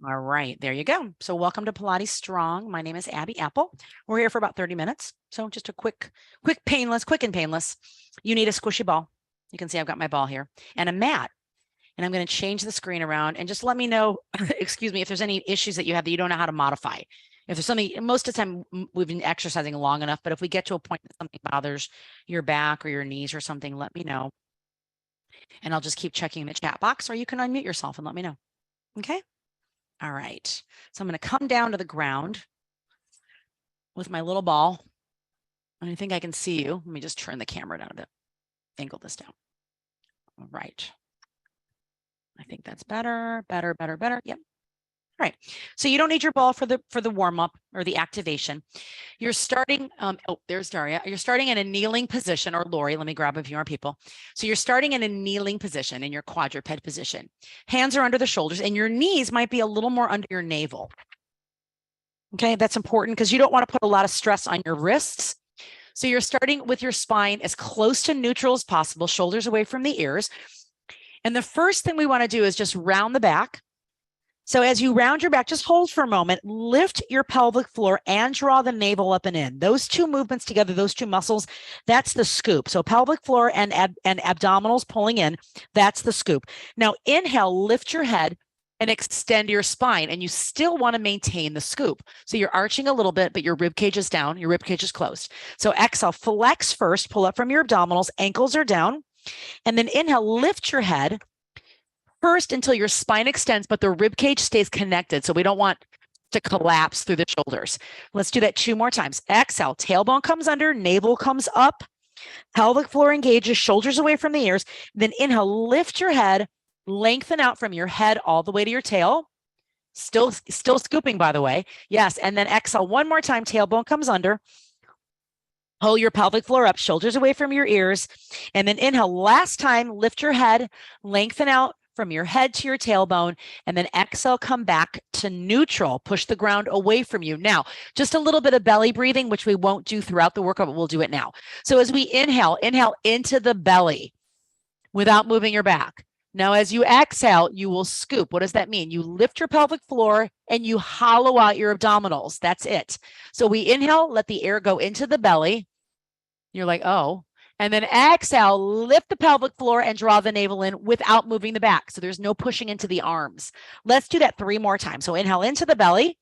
All right, there you go. So welcome to Pilates Strong. My name is Abby Apple. We're here for about 30 minutes. So just a quick and painless. You need a squishy ball. You can see I've got my ball here and a mat. And I'm going to change the screen around and just let me know, excuse me, if there's any issues that you have that you don't know how to modify. If there's something, most of the time we've been exercising long enough, but if we get to a point that something bothers your back or your knees or something, let me know. And I'll just keep checking the chat box, or you can unmute yourself and let me know. Okay. All right. So I'm going to come down to the ground with my little ball. And I think I can see you. Let me just turn the camera down a bit. Angle this down. All right. I think that's better. Yep. All right. So you don't need your ball for the warm up or the activation. You're starting. Oh, there's Daria. You're starting in a kneeling position, or Lori. Let me grab a few more people. So you're starting in a kneeling position, in your quadruped position. Hands are under the shoulders, and your knees might be a little more under your navel. Okay, that's important because you don't want to put a lot of stress on your wrists. So you're starting with your spine as close to neutral as possible, shoulders away from the ears. And the first thing we want to do is just round the back. So as you round your back, just hold for a moment, lift your pelvic floor and draw the navel up and in. Those two movements together, those two muscles, that's the scoop. So pelvic floor and abdominals pulling in, that's the scoop. Now inhale, lift your head and extend your spine, and you still want to maintain the scoop. So you're arching a little bit, but your rib cage is down, your rib cage is closed. So exhale, flex first, pull up from your abdominals, ankles are down, and then inhale, lift your head first until your spine extends, but the rib cage stays connected. So we don't want to collapse through the shoulders. Let's do that 2 more times. Exhale, tailbone comes under, navel comes up, pelvic floor engages, shoulders away from the ears. Then inhale, lift your head, lengthen out from your head all the way to your tail. Still scooping, by the way. Yes. And then exhale 1 more time, tailbone comes under. Pull your pelvic floor up, shoulders away from your ears. And then inhale, last time, lift your head, lengthen out from your head to your tailbone, and then exhale, come back to neutral, push the ground away from you. Now, just a little bit of belly breathing, which we won't do throughout the workout, but we'll do it now. So as we inhale into the belly without moving your back. Now, as you exhale, you will scoop. What does that mean? You lift your pelvic floor and you hollow out your abdominals. That's it. So we inhale, let the air go into the belly. You're like, oh. And then exhale, lift the pelvic floor and draw the navel in without moving the back. So there's no pushing into the arms. Let's do that 3 more times. So inhale into the belly.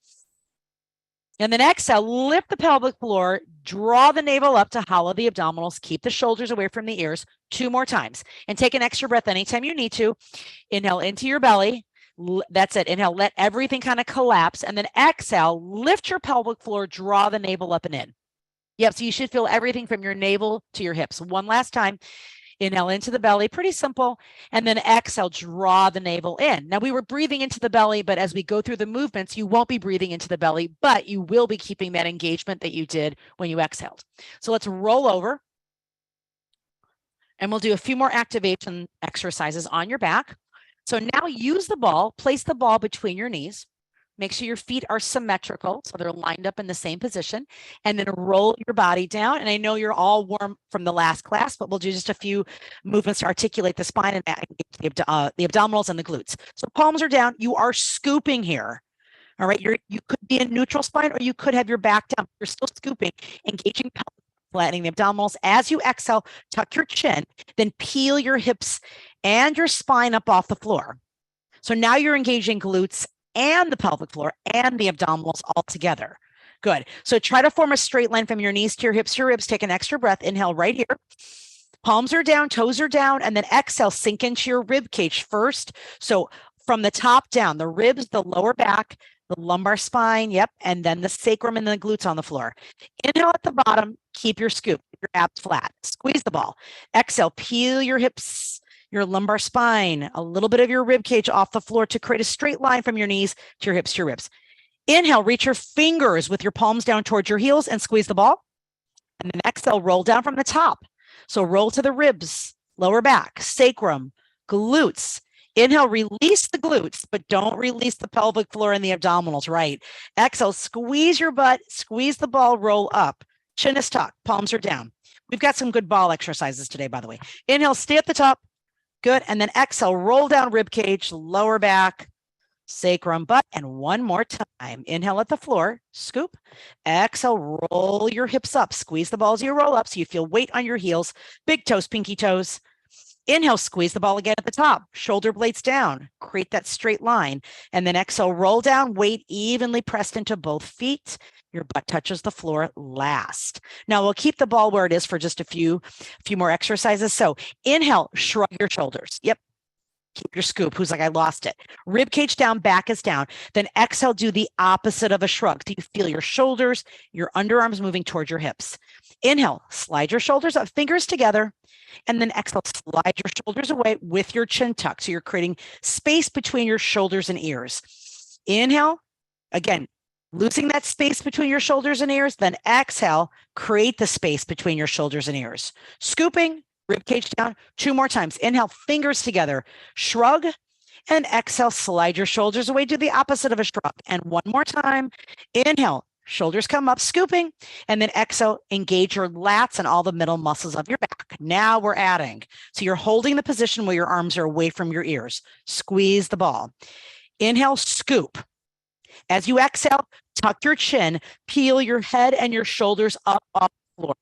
And then exhale, lift the pelvic floor, draw the navel up to hollow the abdominals, keep the shoulders away from the ears. 2 more times. And take an extra breath anytime you need to. Inhale into your belly. That's it. Inhale, let everything kind of collapse. And then exhale, lift your pelvic floor, draw the navel up and in. Yep, so you should feel everything from your navel to your hips. 1 last time. Inhale into the belly, pretty simple. And then exhale, draw the navel in. Now we were breathing into the belly, but as we go through the movements, you won't be breathing into the belly, but you will be keeping that engagement that you did when you exhaled. So let's roll over. And we'll do a few more activation exercises on your back. So now use the ball, place the ball between your knees. Make sure your feet are symmetrical, so they're lined up in the same position, and then roll your body down. And I know you're all warm from the last class, but we'll do just a few movements to articulate the spine and the abdominals and the glutes. So palms are down. You are scooping here. All right. You could be in neutral spine, or you could have your back down. You're still scooping, engaging pelvic, flattening the abdominals. As you exhale, tuck your chin, then peel your hips and your spine up off the floor. So now you're engaging glutes and the pelvic floor and the abdominals all together. Good. So try to form a straight line from your knees to your hips, your ribs. Take an extra breath. Inhale right here. Palms are down, toes are down, and then exhale, sink into your rib cage first. So from the top down, the ribs, the lower back, the lumbar spine, yep, and then the sacrum and the glutes on the floor. Inhale at the bottom, keep your scoop, your abs flat. Squeeze the ball. Exhale, peel your hips, your lumbar spine, a little bit of your rib cage off the floor to create a straight line from your knees to your hips to your ribs. Inhale, reach your fingers with your palms down towards your heels and squeeze the ball. And then exhale, roll down from the top. So roll to the ribs, lower back, sacrum, glutes. Inhale, release the glutes, but don't release the pelvic floor and the abdominals, right? Exhale, squeeze your butt, squeeze the ball, roll up. Chin is tucked, palms are down. We've got some good ball exercises today, by the way. Inhale, stay at the top. Good. And then exhale, roll down rib cage, lower back, sacrum, butt, and one more time. Inhale at the floor, scoop. Exhale, roll your hips up. Squeeze the balls, you roll up so you feel weight on your heels, big toes, pinky toes. Inhale, squeeze the ball again at the top, shoulder blades down, create that straight line. And then exhale, roll down, weight evenly pressed into both feet. Your butt touches the floor last. Now we'll keep the ball where it is for just a few more exercises. So inhale, shrug your shoulders. Yep. Keep your scoop. Who's like, I lost it. Rib cage down, back is down. Then exhale, do the opposite of a shrug. So you feel your shoulders, your underarms moving towards your hips. Inhale, slide your shoulders up, fingers together. And then exhale, slide your shoulders away with your chin tucked. So you're creating space between your shoulders and ears. Inhale, again, losing that space between your shoulders and ears. Then exhale, create the space between your shoulders and ears. Scooping, rib cage down. 2 more times. Inhale, fingers together, shrug, and exhale, slide your shoulders away. Do the opposite of a shrug. And 1 more time. Inhale, shoulders come up, scooping, and then exhale, engage your lats and all the middle muscles of your back. Now we're adding. So you're holding the position where your arms are away from your ears. Squeeze the ball. Inhale, scoop. As you exhale, tuck your chin, peel your head and your shoulders up off the floor.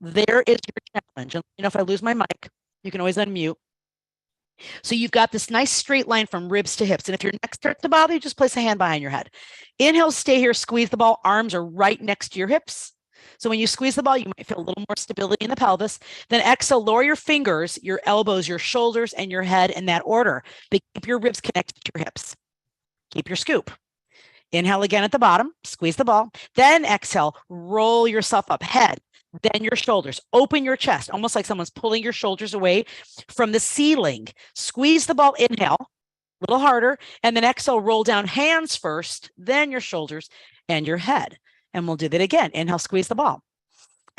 There is your challenge. And if I lose my mic, you can always unmute. So you've got this nice straight line from ribs to hips. And if your neck starts to bother you, just place a hand behind your head. Inhale, stay here, squeeze the ball. Arms are right next to your hips. So when you squeeze the ball, you might feel a little more stability in the pelvis. Then exhale, lower your fingers, your elbows, your shoulders, and your head in that order. But keep your ribs connected to your hips. Keep your scoop. Inhale again at the bottom, squeeze the ball. Then exhale, roll yourself up, head, then your shoulders. Open your chest, almost like someone's pulling your shoulders away from the ceiling. Squeeze the ball, inhale, a little harder, and then exhale, roll down, hands first, then your shoulders and your head. And we'll do that again. Inhale, squeeze the ball.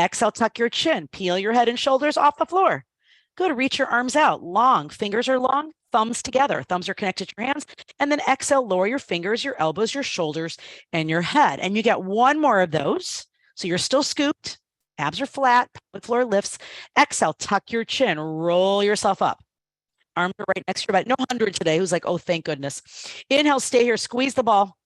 Exhale, tuck your chin, peel your head and shoulders off the floor. Good, reach your arms out, long, fingers are long, thumbs together, thumbs are connected to your hands, and then exhale, lower your fingers, your elbows, your shoulders, and your head. And you get 1 more of those. So you're still scooped, abs are flat, pelvic floor lifts. Exhale, tuck your chin, roll yourself up. Arms are right next to your butt. No 100 today. Who's like, oh, thank goodness. Inhale, stay here, squeeze the ball.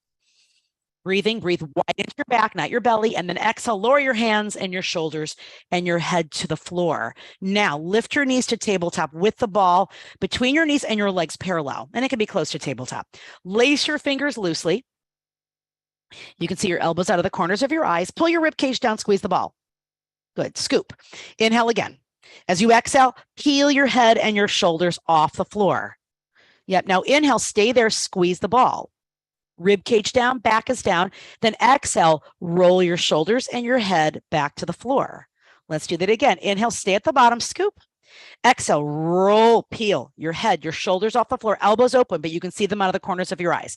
Breathing, breathe wide into your back, not your belly. And then exhale, lower your hands and your shoulders and your head to the floor. Now lift your knees to tabletop with the ball between your knees and your legs parallel. And it can be close to tabletop. Lace your fingers loosely. You can see your elbows out of the corners of your eyes. Pull your rib cage down, squeeze the ball. Good, scoop. Inhale again. As you exhale, peel your head and your shoulders off the floor. Yep, now inhale, stay there, squeeze the ball. Rib cage down, back is down. Then exhale, roll your shoulders and your head back to the floor. Let's do that again. Inhale, stay at the bottom, scoop. Exhale, roll, peel your head, your shoulders off the floor, elbows open, but you can see them out of the corners of your eyes.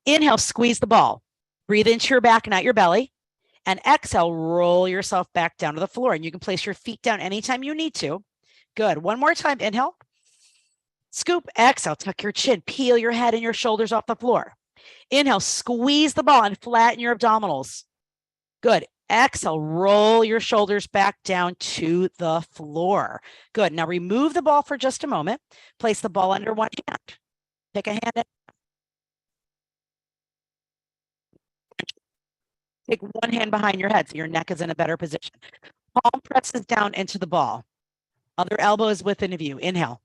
Inhale, squeeze the ball. Breathe into your back, not your belly. And exhale, roll yourself back down to the floor. And you can place your feet down anytime you need to. Good. 1 more time. Inhale. Scoop. Exhale, tuck your chin, peel your head and your shoulders off the floor. Inhale, squeeze the ball and flatten your abdominals. Good. Exhale, roll your shoulders back down to the floor. Good. Now remove the ball for just a moment. Place the ball under one hand. Pick a hand. Take one hand behind your head so your neck is in a better position. Palm presses down into the ball. Other elbow is within view. Inhale.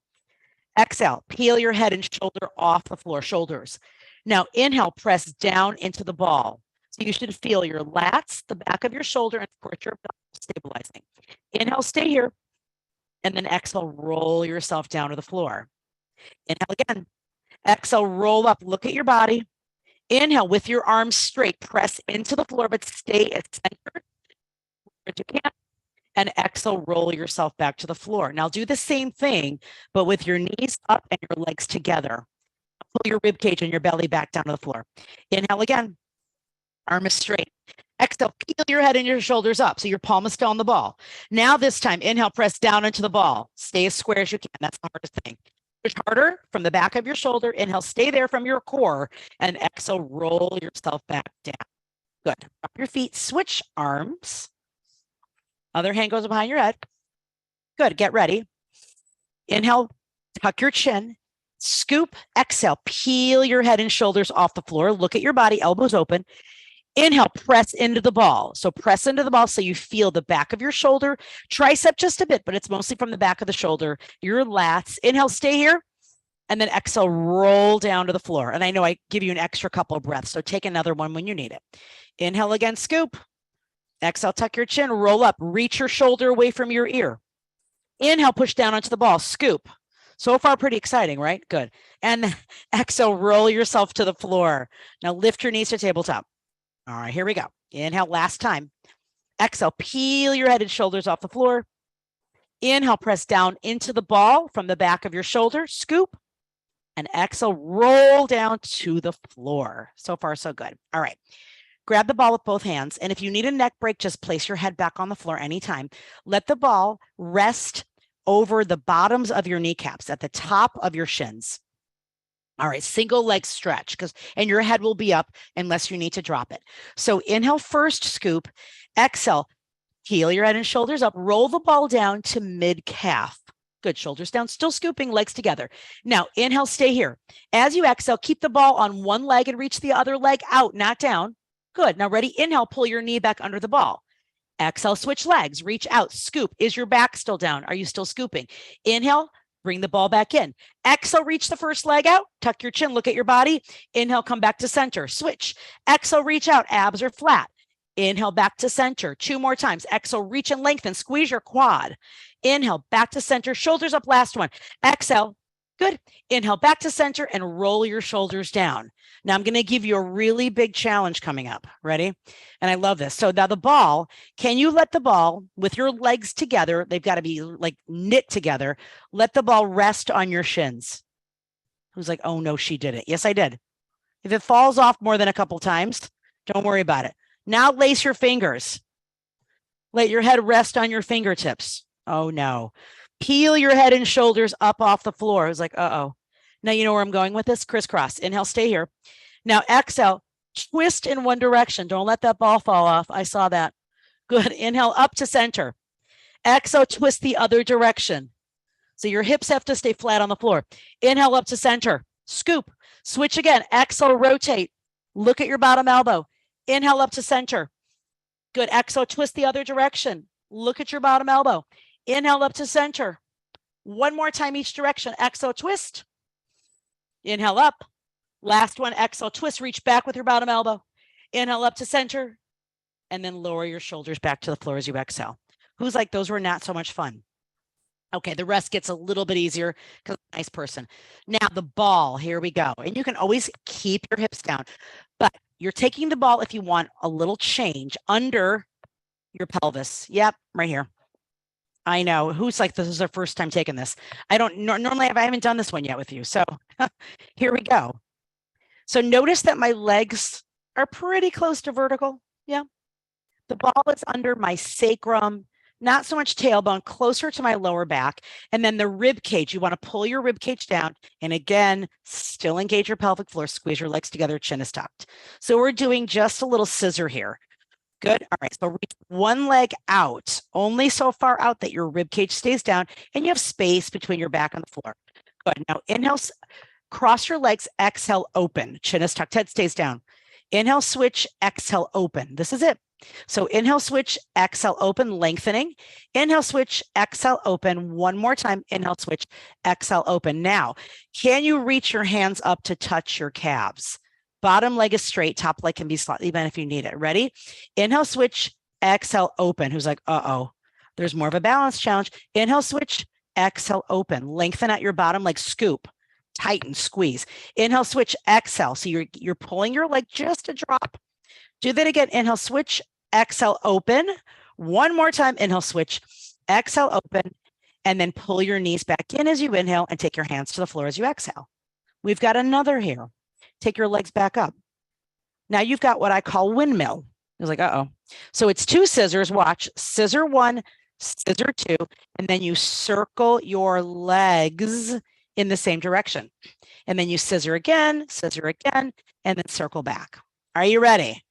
Exhale, peel your head and shoulder off the floor, shoulders. Now inhale, press down into the ball. So you should feel your lats, the back of your shoulder, and of course your abdominals stabilizing. Inhale, stay here. And then exhale, roll yourself down to the floor. Inhale again. Exhale, roll up, look at your body. Inhale with your arms straight, press into the floor, but stay as centered as you can. And exhale, roll yourself back to the floor. Now do the same thing, but with your knees up and your legs together. Pull your rib cage and your belly back down to the floor. Inhale again. Arm is straight. Exhale, peel your head and your shoulders up so your palm is still on the ball. Now this time, inhale, press down into the ball. Stay as square as you can. That's the hardest thing. Push harder from the back of your shoulder. Inhale, stay there from your core. And exhale, roll yourself back down. Good. Drop your feet. Switch arms. Other hand goes behind your head. Good. Get ready. Inhale, tuck your chin. Scoop, exhale, peel your head and shoulders off the floor. Look at your body, elbows open. Inhale, press into the ball. So press into the ball so you feel the back of your shoulder, tricep just a bit, but it's mostly from the back of the shoulder, your lats. Inhale, stay here. And then exhale, roll down to the floor. And I know I give you an extra couple of breaths, so take another one when you need it. Inhale again, scoop. Exhale, tuck your chin, roll up, reach your shoulder away from your ear. Inhale, push down onto the ball, scoop. So far, pretty exciting, right? Good. And exhale, roll yourself to the floor. Now lift your knees to tabletop. All right, here we go. Inhale, last time. Exhale, peel your head and shoulders off the floor. Inhale, press down into the ball from the back of your shoulder, scoop. And exhale, roll down to the floor. So far, so good. All right. Grab the ball with both hands. And if you need a neck break, just place your head back on the floor anytime. Let the ball rest over the bottoms of your kneecaps at the top of your shins. All right, single leg stretch, and your head will be up unless you need to drop it. So inhale first, scoop. Exhale, heel your head and shoulders up. Roll the ball down to mid calf. Good, shoulders down, still scooping, legs together. Now, inhale, stay here. As you exhale, keep the ball on one leg and reach the other leg out, not down. Good, now ready, inhale, pull your knee back under the ball. Exhale, switch legs, reach out, scoop. Is your back still down? Are you still scooping? Inhale, bring the ball back in. Exhale, reach the first leg out, tuck your chin, look at your body. Inhale, come back to center, switch. Exhale, reach out, abs are flat. Inhale, back to center. 2 more times. Exhale, reach and lengthen, squeeze your quad. Inhale, back to center, shoulders up, last one. Exhale, good. Inhale, back to center and roll your shoulders down. Now I'm going to give you a really big challenge coming up. Ready? And I love this. So now the ball, can you let the ball with your legs together? They've got to be like knit together. Let the ball rest on your shins. Who's like, oh no, she did it. Yes, I did. If it falls off more than a couple times, don't worry about it. Now lace your fingers. Let your head rest on your fingertips. Oh no. Peel your head and shoulders up off the floor. I was like, uh-oh. Now you know where I'm going with this? Crisscross. Inhale, stay here. Now exhale, twist in one direction. Don't let that ball fall off. I saw that. Good. Inhale, up to center. Exhale, twist the other direction. So your hips have to stay flat on the floor. Inhale, up to center. Scoop. Switch again. Exhale, rotate. Look at your bottom elbow. Inhale, up to center. Good. Exhale, twist the other direction. Look at your bottom elbow. Inhale, up to center. One more time each direction. Exhale, twist. Inhale, up. Last one, exhale, twist, reach back with your bottom elbow. Inhale, up to center. And then lower your shoulders back to the floor as you exhale. Who's like, those were not so much fun? Okay, the rest gets a little bit easier because I'm a nice person. Now the ball, here we go. And you can always keep your hips down, but you're taking the ball if you want a little change under your pelvis. Yep, right here. I know. Who's like, this is their first time taking this? I don't normally I haven't done this one yet with you. So here we go. So notice that my legs are pretty close to vertical. Yeah. The ball is under my sacrum, not so much tailbone, closer to my lower back. And then the rib cage, you want to pull your rib cage down. And again, still engage your pelvic floor, squeeze your legs together, chin is tucked. So we're doing just a little scissor here. Good. All right. So reach one leg out, only so far out that your rib cage stays down and you have space between your back and the floor. Good. Now inhale, cross your legs, exhale, open. Chin is tucked, head stays down. Inhale, switch, exhale, open. This is it. So inhale, switch, exhale, open, lengthening. Inhale, switch, exhale, open. One more time. Inhale, switch, exhale, open. Now, can you reach your hands up to touch your calves? Bottom leg is straight, top leg can be slightly bent if you need it. Ready? Inhale, switch, exhale, open. Who's like, uh-oh, there's more of a balance challenge. Inhale, switch, exhale, open. Lengthen out your bottom leg, scoop, tighten, squeeze. Inhale, switch, exhale. So you're pulling your leg just a drop. Do that again. Inhale, switch, exhale, open. One more time. Inhale, switch, exhale, open. And then pull your knees back in as you inhale and take your hands to the floor as you exhale. We've got another here. Take your legs back up. Now you've got what I call windmill. I was like, uh-oh. So it's 2 scissors. Watch. Scissor 1, scissor 2, and then you circle your legs in the same direction. And then you scissor again, and then circle back. Are you ready?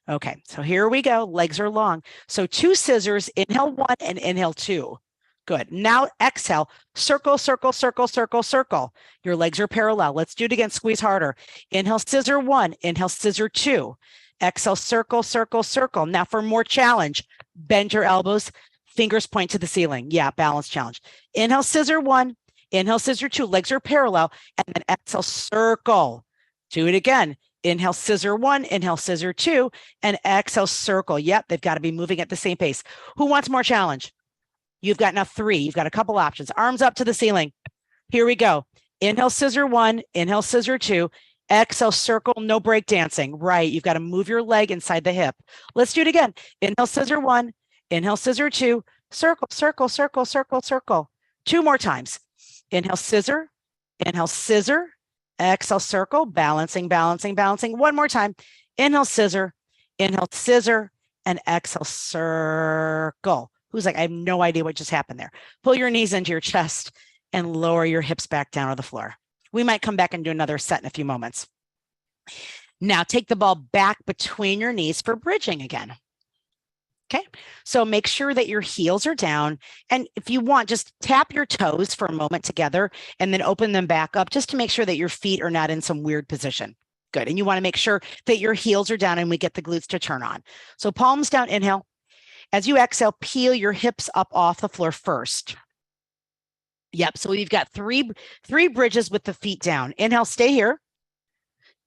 Okay, so here we go. Legs are long. So 2 scissors, inhale 1 and inhale 2. Good. Now exhale, circle, circle, circle, circle, circle. Your legs are parallel. Let's do it again. Squeeze harder. Inhale, scissor 1. Inhale, scissor 2. Exhale, circle, circle, circle. Now for more challenge, bend your elbows, fingers point to the ceiling. Yeah, balance challenge. Inhale, scissor 1. Inhale, scissor 2. Legs are parallel. And then exhale, circle. Do it again. Inhale, scissor 1. Inhale, scissor 2. And exhale, circle. Yep, they've got to be moving at the same pace. Who wants more challenge? You've got now 3. You've got a couple options. Arms up to the ceiling. Here we go. Inhale, scissor 1. Inhale, scissor 2. Exhale, circle, no break dancing. Right. You've got to move your leg inside the hip. Let's do it again. Inhale, scissor 1. Inhale, scissor 2. Circle, circle, circle, circle, circle. 2 more times. Inhale, scissor. Inhale, scissor. Exhale, circle. Balancing, balancing, balancing. 1 more time. Inhale, scissor. Inhale, scissor. And exhale, circle. Who's like, I have no idea what just happened there. Pull your knees into your chest and lower your hips back down to the floor. We might come back and do another set in a few moments. Now take the ball back between your knees for bridging again. Okay, so make sure that your heels are down. And if you want, just tap your toes for a moment together and then open them back up just to make sure that your feet are not in some weird position. Good. And you want to make sure that your heels are down and we get the glutes to turn on. So palms down, inhale. As you exhale, peel your hips up off the floor first. Yep. So we've got three bridges with the feet down. Inhale, stay here.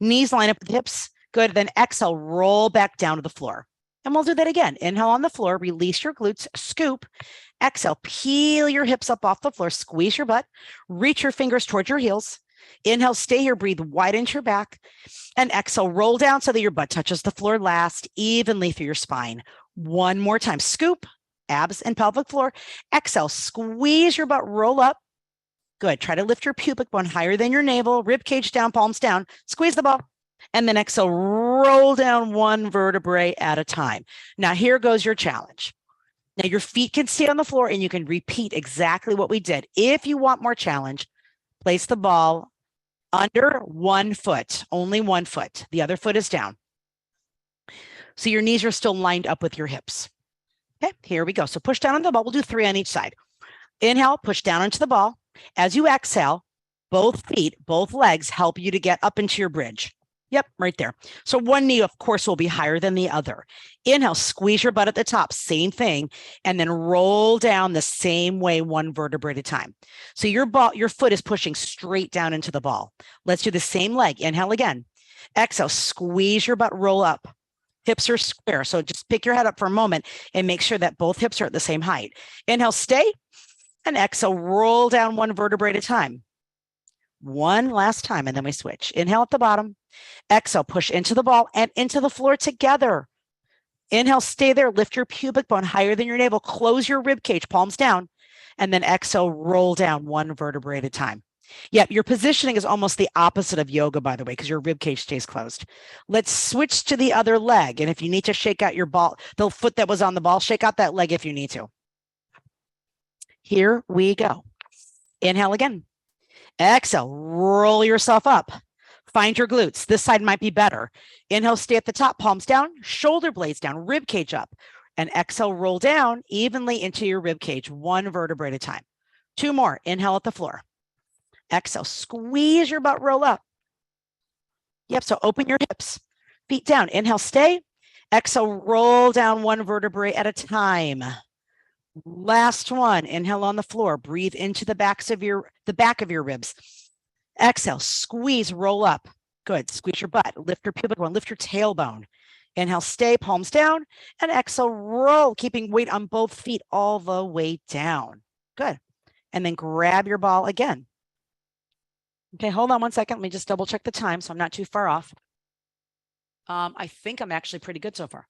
Knees line up with hips. Good. Then exhale, roll back down to the floor. And we'll do that again. Inhale on the floor, release your glutes, scoop. Exhale, peel your hips up off the floor, squeeze your butt, reach your fingers towards your heels. Inhale, stay here, breathe wide into your back. And exhale, roll down so that your butt touches the floor last, evenly through your spine. 1 more time. Scoop, abs and pelvic floor. Exhale, squeeze your butt, roll up. Good. Try to lift your pubic bone higher than your navel, rib cage down, palms down. Squeeze the ball. And then exhale, roll down 1 vertebrae at a time. Now here goes your challenge. Now your feet can stay on the floor and you can repeat exactly what we did. If you want more challenge, place the ball under 1 foot, only 1 foot. The other foot is down. So your knees are still lined up with your hips. Okay, here we go. So push down on the ball. We'll do 3 on each side. Inhale, push down into the ball. As you exhale, both feet, both legs help you to get up into your bridge. Yep, right there. So 1 knee, of course, will be higher than the other. Inhale, squeeze your butt at the top, same thing, and then roll down the same way 1 vertebrae at a time. So your foot is pushing straight down into the ball. Let's do the same leg. Inhale again. Exhale, squeeze your butt, roll up. Hips are square. So just pick your head up for a moment and make sure that both hips are at the same height. Inhale, stay, and exhale, roll down 1 vertebrae at a time. 1 last time, and then we switch. Inhale at the bottom. Exhale, push into the ball and into the floor together. Inhale, stay there. Lift your pubic bone higher than your navel. Close your rib cage, palms down. And then exhale, roll down 1 vertebrae at a time. Yep, your positioning is almost the opposite of yoga, by the way, because your rib cage stays closed. Let's switch to the other leg. And if you need to shake out your ball, the foot that was on the ball, shake out that leg if you need to. Here we go. Inhale again. Exhale, roll yourself up. Find your glutes. This side might be better. Inhale, stay at the top, palms down, shoulder blades down, rib cage up. And exhale, roll down evenly into your rib cage, 1 vertebrae at a time. 2 more. Inhale at the floor. Exhale, squeeze your butt, roll up. Yep, so open your hips, feet down. Inhale, stay. Exhale, roll down 1 vertebrae at a time. Last one. Inhale on the floor. Breathe into the back of your ribs. Exhale, squeeze, roll up. Good. Squeeze your butt. Lift your pubic bone. Lift your tailbone. Inhale, stay, palms down. And exhale, roll, keeping weight on both feet all the way down. Good. And then grab your ball again. Okay, hold on 1 second. Let me just double check the time so I'm not too far off. I think I'm actually pretty good so far.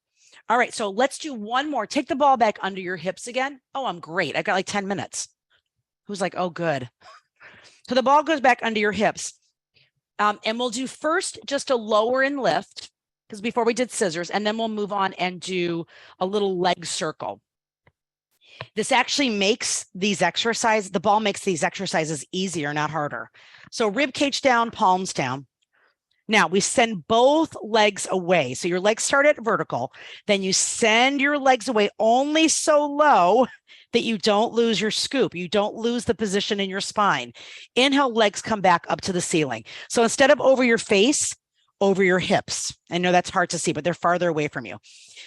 All right, so let's do 1 more. Take the ball back under your hips again. Oh, I'm great. I got like 10 minutes. Who's like, oh, good. So the ball goes back under your hips. And we'll do first just a lower and lift, because before we did scissors, and then we'll move on and do a little leg circle. This actually makes these exercises, the ball makes these exercises easier, not harder. So rib cage down, palms down. Now we send both legs away. So your legs start at vertical, then you send your legs away only so low that you don't lose your scoop. You don't lose the position in your spine. Inhale, legs come back up to the ceiling. So instead of over your face, over your hips. I know that's hard to see, but they're farther away from you.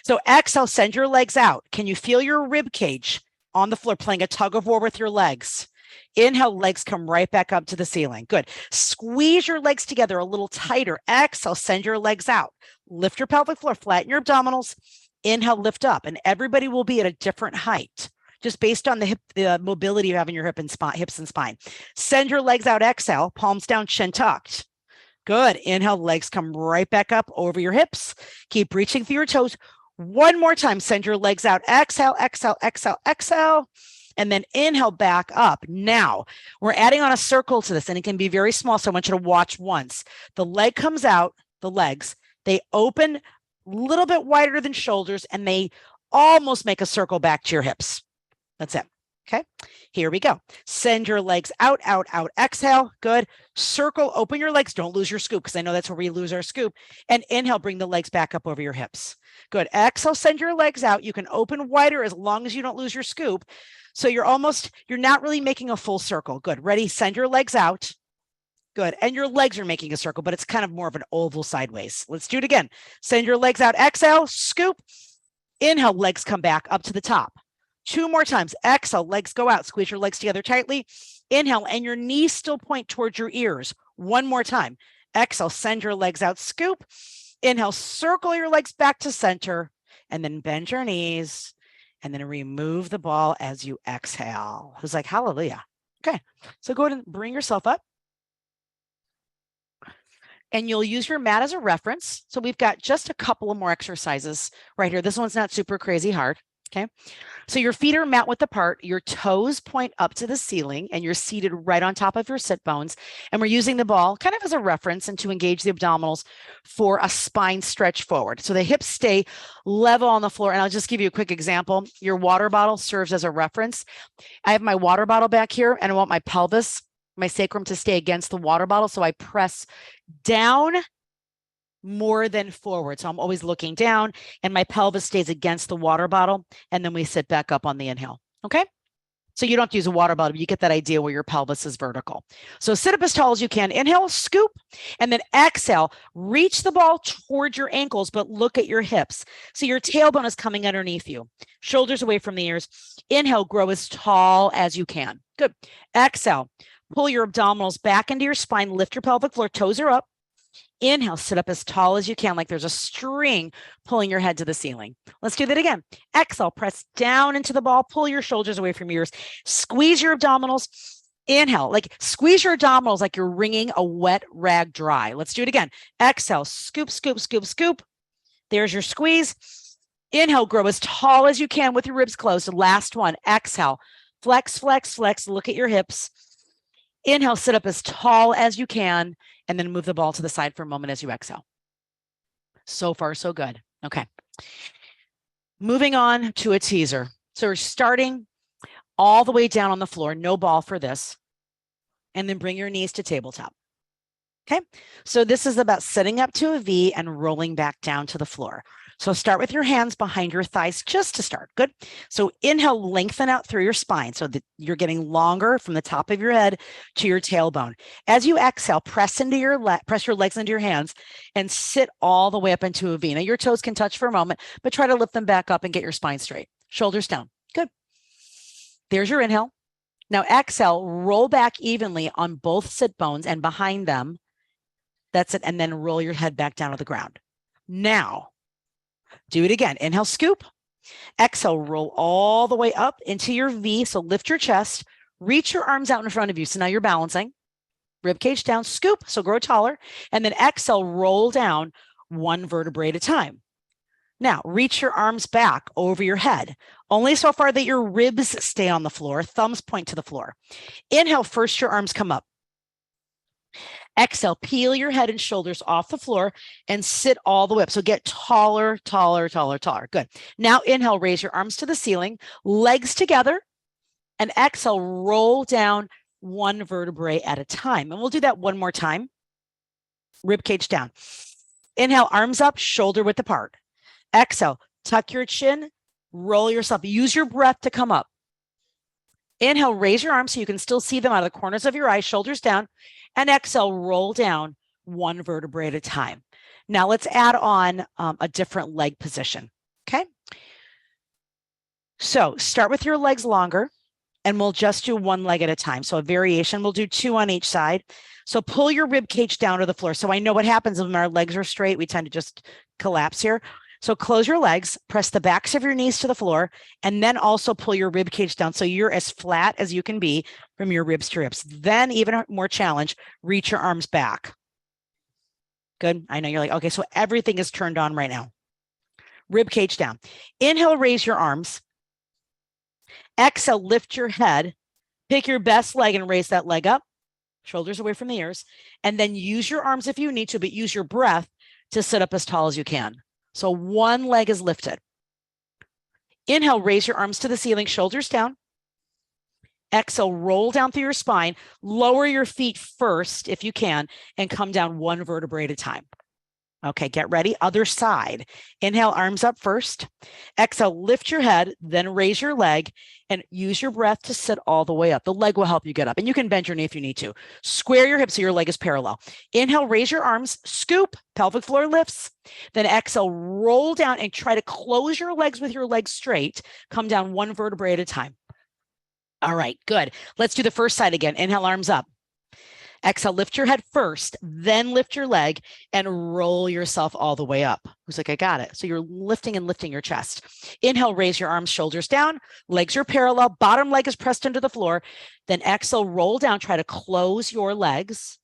So exhale, send your legs out. Can you feel your rib cage on the floor playing a tug of war with your legs? Inhale, legs come right back up to the ceiling. Good. Squeeze your legs together a little tighter. Exhale, send your legs out. Lift your pelvic floor, flatten your abdominals. Inhale, lift up, and everybody will be at a different height, just based on the mobility you have in your hips and spine. Send your legs out. Exhale, palms down, chin tucked. Good. Inhale, legs come right back up over your hips. Keep reaching through your toes. One more time. Send your legs out. Exhale, exhale, exhale, exhale. And then inhale back up. Now we're adding on a circle to this, and it can be very small. So I want you to watch once. The leg comes out, the legs, they open a little bit wider than shoulders, and they almost make a circle back to your hips. That's it. Okay, here we go. Send your legs out, out, out. Exhale. Good. Circle, open your legs. Don't lose your scoop, because I know that's where we lose our scoop. And inhale, bring the legs back up over your hips. Good. Exhale, send your legs out. You can open wider as long as you don't lose your scoop. So you're not really making a full circle. Good. Ready? Send your legs out. Good. And your legs are making a circle, but it's kind of more of an oval sideways. Let's do it again. Send your legs out. Exhale, scoop. Inhale, legs come back up to the top. 2 more times. Exhale, legs go out. Squeeze your legs together tightly. Inhale, and your knees still point towards your ears. 1 more time. Exhale, send your legs out. Scoop. Inhale, circle your legs back to center, and then bend your knees. And then remove the ball as you exhale. Who's like, hallelujah. Okay, so go ahead and bring yourself up. And you'll use your mat as a reference. So we've got just a couple of more exercises right here. This one's not super crazy hard. Okay, so your feet are mat width apart, your toes point up to the ceiling, and you're seated right on top of your sit bones. And we're using the ball kind of as a reference and to engage the abdominals for a spine stretch forward. So the hips stay level on the floor. And I'll just give you a quick example. Your water bottle serves as a reference. I have my water bottle back here, and I want my pelvis, my sacrum to stay against the water bottle. So I press down more than forward. So I'm always looking down, and my pelvis stays against the water bottle. And then we sit back up on the inhale. Okay. So you don't have to use a water bottle, but you get that idea where your pelvis is vertical. So sit up as tall as you can. Inhale, scoop, and then exhale. Reach the ball towards your ankles, but look at your hips. So your tailbone is coming underneath you. Shoulders away from the ears. Inhale, grow as tall as you can. Good. Exhale, pull your abdominals back into your spine. Lift your pelvic floor. Toes are up. Inhale, sit up as tall as you can, like there's a string pulling your head to the ceiling. Let's do that again. Exhale, press down into the ball, pull your shoulders away from your ears, squeeze your abdominals. Inhale, like squeeze your abdominals like you're wringing a wet rag dry. Let's do it again. Exhale, scoop, scoop, scoop, scoop. There's your squeeze. Inhale, grow as tall as you can with your ribs closed. Last one. Exhale, flex, flex, flex. Look at your hips. Inhale, sit up as tall as you can, and then move the ball to the side for a moment as you exhale. So far, so good. Okay. Moving on to a teaser. So we're starting all the way down on the floor, no ball for this, and then bring your knees to tabletop. Okay. So this is about sitting up to a V and rolling back down to the floor. So start with your hands behind your thighs just to start. Good. So inhale, lengthen out through your spine so that you're getting longer from the top of your head to your tailbone. As you exhale, press your legs into your hands and sit all the way up into a V. Now your toes can touch for a moment, but try to lift them back up and get your spine straight. Shoulders down. Good. There's your inhale. Now exhale, roll back evenly on both sit bones and behind them. That's it. And then roll your head back down to the ground. Now, do it again. Inhale, scoop. Exhale, roll all the way up into your V. So lift your chest, reach your arms out in front of you. So now you're balancing. Rib cage down, scoop. So grow taller. And then exhale, roll down one vertebrae at a time. Now, reach your arms back over your head, only so far that your ribs stay on the floor. Thumbs point to the floor. Inhale, first your arms come up. Exhale, peel your head and shoulders off the floor and sit all the way up. So get taller, taller, taller, taller. Good. Now inhale, raise your arms to the ceiling, legs together, and exhale, roll down one vertebrae at a time. And we'll do that one more time. rib cage down. Inhale, arms up, shoulder width apart. Exhale, tuck your chin, roll yourself. Use your breath to come up. Inhale, raise your arms so you can still see them out of the corners of your eyes, shoulders down. And exhale, roll down one vertebrae at a time. Now let's add on a different leg position, okay? So start with your legs longer, and we'll just do one leg at a time. So a variation, we'll do 2 on each side. So pull your rib cage down to the floor. So I know what happens when our legs are straight, we tend to just collapse here. So close your legs, press the backs of your knees to the floor, and then also pull your rib cage down so you're as flat as you can be from your ribs to ribs. Then even more challenge, reach your arms back. Good. I know you're like, okay, so everything is turned on right now. Rib cage down. Inhale, raise your arms. Exhale, lift your head. Pick your best leg and raise that leg up. Shoulders away from the ears. And then use your arms if you need to, but use your breath to sit up as tall as you can. So one leg is lifted. Inhale, raise your arms to the ceiling, shoulders down. Exhale, roll down through your spine. Lower your feet first if you can, and come down one vertebrae at a time. Okay, get ready. Other side. Inhale, arms up first. Exhale, lift your head, then raise your leg and use your breath to sit all the way up. The leg will help you get up, and you can bend your knee if you need to. Square your hips so your leg is parallel. Inhale, raise your arms, scoop, pelvic floor lifts. Then exhale, roll down and try to close your legs with your legs straight. Come down one vertebrae at a time. All right, good. Let's do the first side again. Inhale, arms up. Exhale, lift your head first, then lift your leg and roll yourself all the way up. Who's like, I got it. So you're lifting and lifting your chest. Inhale, raise your arms, shoulders down, legs are parallel, bottom leg is pressed into the floor. Then exhale, roll down, try to close your legs.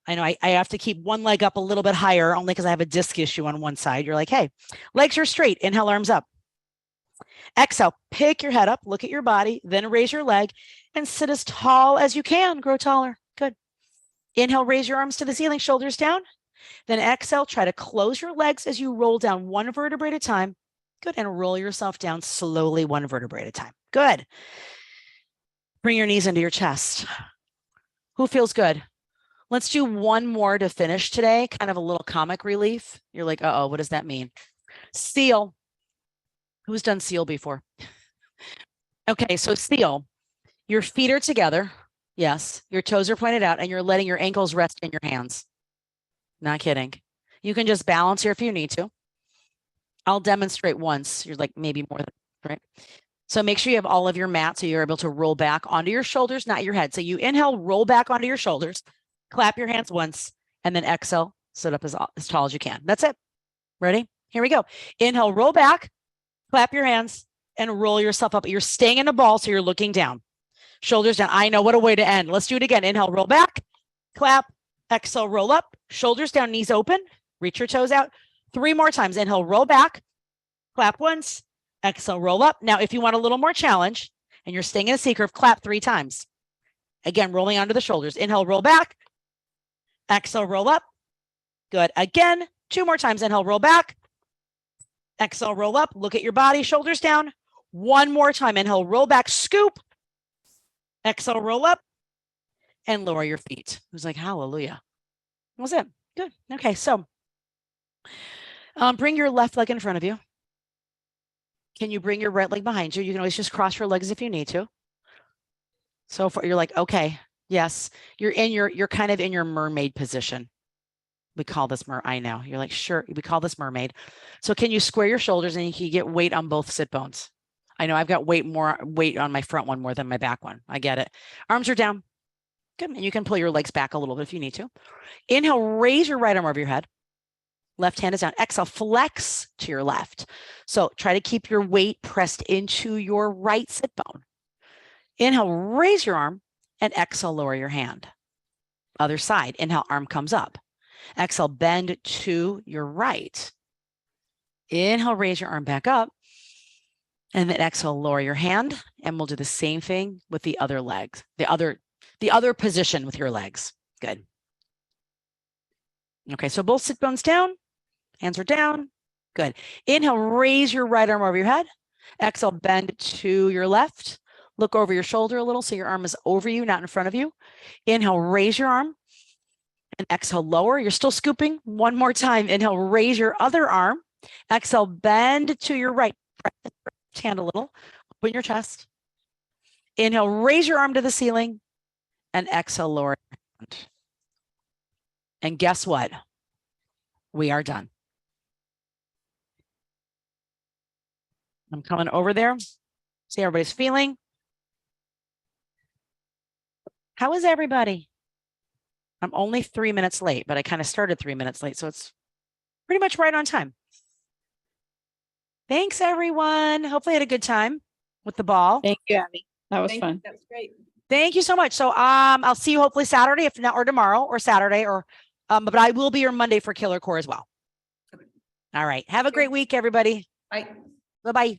I know I have to keep one leg up a little bit higher only because I have a disc issue on one side. You're like, hey, legs are straight. Inhale, arms up. Exhale, pick your head up, look at your body, then raise your leg and sit as tall as you can. Grow taller. Good. Inhale, raise your arms to the ceiling, shoulders down. Then exhale, try to close your legs as you roll down one vertebrae at a time. Good. And roll yourself down slowly, one vertebrae at a time. Good. Bring your knees into your chest. Who feels good? Let's do one more to finish today. Kind of a little comic relief. You're like, uh-oh, what does that mean? Seal. Who's done seal before? Okay, so seal. Your feet are together. Yes, your toes are pointed out and you're letting your ankles rest in your hands. Not kidding. You can just balance here if you need to. I'll demonstrate once. You're like maybe more than, right? So make sure you have all of your mat so you're able to roll back onto your shoulders, not your head. So you inhale, roll back onto your shoulders, clap your hands once, and then exhale, sit up as tall as you can. That's it. Ready? Here we go. Inhale, roll back, clap your hands, and roll yourself up. You're staying in a ball, so you're looking down. Shoulders down. I know, what a way to end. Let's do it again. Inhale, roll back, clap, exhale, roll up, shoulders down, knees open, reach your toes out. 3 more times. Inhale, roll back, clap once, exhale, roll up. Now, if you want a little more challenge and you're staying in a C curve, clap 3 times. Again, rolling onto the shoulders. Inhale, roll back, exhale, roll up. Good. Again, 2 more times. Inhale, roll back, exhale, roll up. Look at your body, shoulders down. 1 more time. Inhale, roll back, scoop. Exhale, roll up and lower your feet. It was like, hallelujah. That was it. Good. Okay, so bring your left leg in front of you. Can you bring your right leg behind you? You can always just cross your legs if you need to. So far, you're like, okay, yes, you're kind of in your mermaid position. We call this I know. You're like, sure, we call this mermaid. So can you square your shoulders and you can get weight on both sit bones? I know I've got more weight on my front one more than my back one. I get it. Arms are down. Good. And you can pull your legs back a little bit if you need to. Inhale, raise your right arm over your head. Left hand is down. Exhale, flex to your left. So try to keep your weight pressed into your right sit bone. Inhale, raise your arm, and exhale, lower your hand. Other side. Inhale, arm comes up. Exhale, bend to your right. Inhale, raise your arm back up. And then exhale, lower your hand, and we'll do the same thing with the other leg, the other position with your legs. Good. Okay, so both sit bones down, hands are down. Good. Inhale, raise your right arm over your head. Exhale, bend to your left. Look over your shoulder a little so your arm is over you, not in front of you. Inhale, raise your arm. And exhale, lower. You're still scooping. One more time. Inhale, raise your other arm. Exhale, bend to your right. Hand a little. Open your chest. Inhale, raise your arm to the ceiling. And exhale, lower. And guess what? We are done. I'm coming over there. See how everybody's feeling. How is everybody? I'm only 3 minutes late, but I kind of started 3 minutes late. So it's pretty much right on time. Thanks, everyone. Hopefully you had a good time with the ball. Thank you, Abby. That was fun. That was great. Thank you so much. So I'll see you hopefully Saturday, if not, or tomorrow or Saturday, or but I will be your Monday for Killer Core as well. Okay. All right. Have a great week, everybody. Bye. Bye-bye.